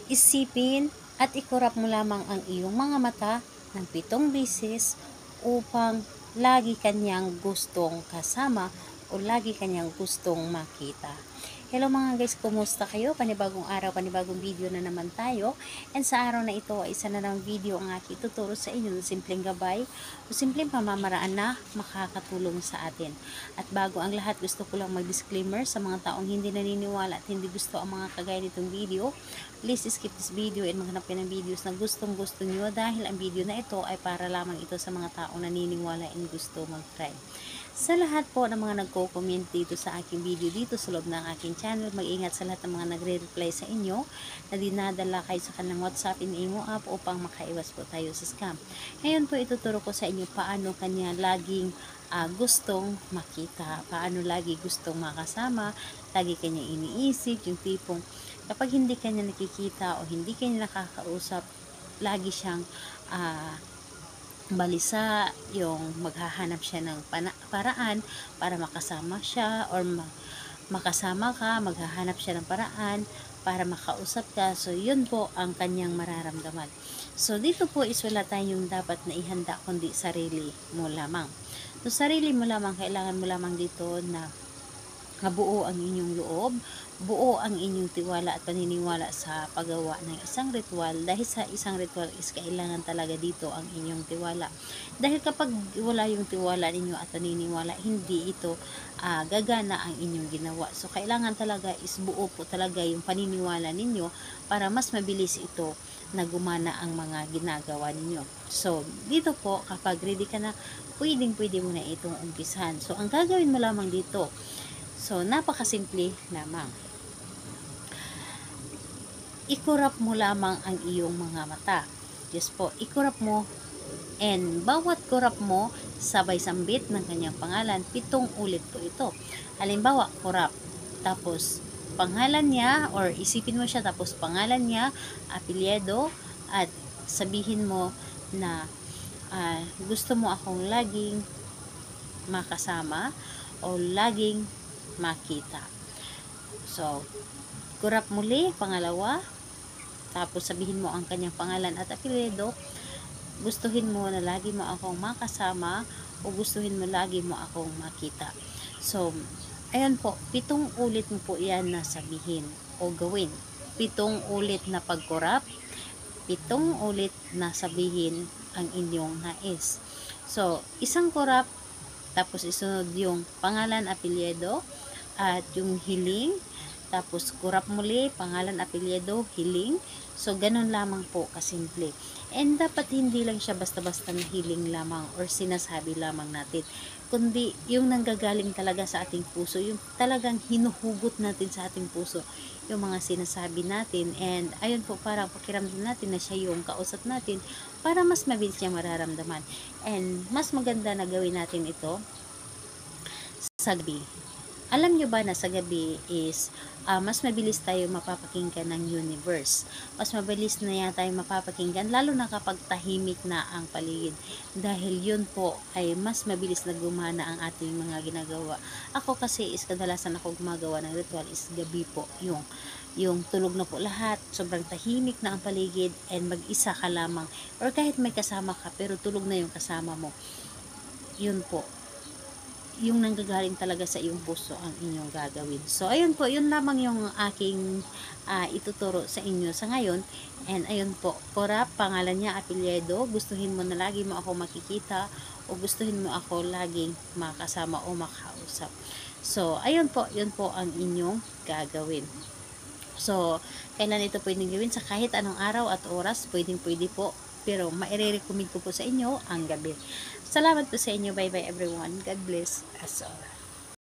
Isipin at ikurap mo lamang ang iyong mga mata ng 7 beses upang lagi kanyang gustong kasama o lagi kanyang gustong makita. Hello mga guys, kumusta kayo? Panibagong araw, panibagong video na naman tayo. And sa araw na ito ay isa na lang video ang aking tuturo sa inyo ng simpleng gabay o simpleng pamamaraan na makakatulong sa atin. At bago ang lahat, gusto ko lang mag-disclaimer sa mga taong hindi naniniwala at hindi gusto ang mga kagaya nitong video. Please skip this video and maghanap kayo ng videos na gustong-gusto nyo dahil ang video na ito ay para lamang ito sa mga taong naniniwala and gusto mag-try. Sa lahat po ng mga nagko-comment dito sa aking video dito sa loob ng aking channel, mag-ingat sa lahat ng mga nagre-reply sa inyo na dinadala kayo sa kanilang WhatsApp and Imo app upang makaiwas po tayo sa scam. Ngayon po ituturo ko sa inyo paano kanya laging gustong makita, paano lagi gustong makasama, lagi kanya iniisip, yung tipong kapag hindi kanya nakikita o hindi kanya nakakausap, lagi siyang balisa, yung maghahanap siya ng paraan para makasama siya or makasama ka, maghahanap siya ng paraan para makausap ka. So yun po ang kanyang mararamdaman. So dito po is wala tayong dapat na ihanda kundi sarili mo lamang. So sarili mo lamang, kailangan mo lamang dito na buo ang inyong loob, buo ang inyong tiwala at paniniwala sa paggawa ng isang ritual. Dahil sa isang ritual is kailangan talaga dito ang inyong tiwala. Dahil kapag wala yung tiwala ninyo at paniniwala, hindi ito gagana ang inyong ginawa. So kailangan talaga is buo po talaga yung paniniwala ninyo para mas mabilis ito na gumana ang mga ginagawa ninyo. So dito po, kapag ready ka na, pwede mo na itong umpisahan. So ang gagawin mo lamang dito, so, napakasimple lamang. Ikurap mo lamang ang iyong mga mata. Yes po, ikurap mo. And bawat kurap mo, sabay sambit ng kanyang pangalan. 7 ulit po ito. Halimbawa, kurap. Tapos, pangalan niya, or isipin mo siya, tapos pangalan niya, apelyido, at sabihin mo na gusto mo akong laging makasama o laging makita. So, kurap muli, pangalawa, tapos sabihin mo ang kanyang pangalan at apelyido, gustuhin mo na lagi mo akong makasama o gustuhin mo lagi mo akong makita. So, ayan po, 7 ulit mo po yan na sabihin o gawin. 7 ulit na pagkurap, 7 ulit na sabihin ang inyong nais. So, isang kurap, tapos isunod yung pangalan, apelyido, at yung hiling, tapos kurap muli, pangalan, apelyido, hiling. So ganun lamang po kasimple. And dapat hindi lang siya basta-basta na hiling lamang or sinasabi lamang natin, kundi yung nanggagaling talaga sa ating puso, yung talagang hinuhugot natin sa ating puso yung mga sinasabi natin. And ayun po, parang pakiramdam natin na siya yung kausap natin para mas mabilis niya mararamdaman. And mas maganda na gawin natin ito sa gabi. Alam nyo ba na sa gabi is mas mabilis tayo mapapakinggan ng universe. Mas mabilis na yan tayo mapapakinggan, lalo na kapag tahimik na ang paligid. Dahil yun po ay mas mabilis na gumana ang ating mga ginagawa. Ako kasi is kadalasan ako gumagawa ng ritual is gabi po. Yung tulog na po lahat, sobrang tahimik na ang paligid and mag-isa ka lamang. Or kahit may kasama ka pero tulog na yung kasama mo. Yun po, yung nanggagaling talaga sa iyong puso ang inyong gagawin. So, ayun po, yun lamang yung aking ituturo sa inyo sa ngayon. And ayun po, kurap, pangalan niya, apelyido, gustuhin mo na lagi mo ako makikita o gustuhin mo ako laging makasama o makausap. So, ayun po, yun po ang inyong gagawin. So, kailan ito pwedeng gawin? Sa kahit anong araw at oras, pwede po. Pero maire-recommend ko po sa inyo ang gabi. Salamat po sa inyo. Bye-bye everyone. God bless us all.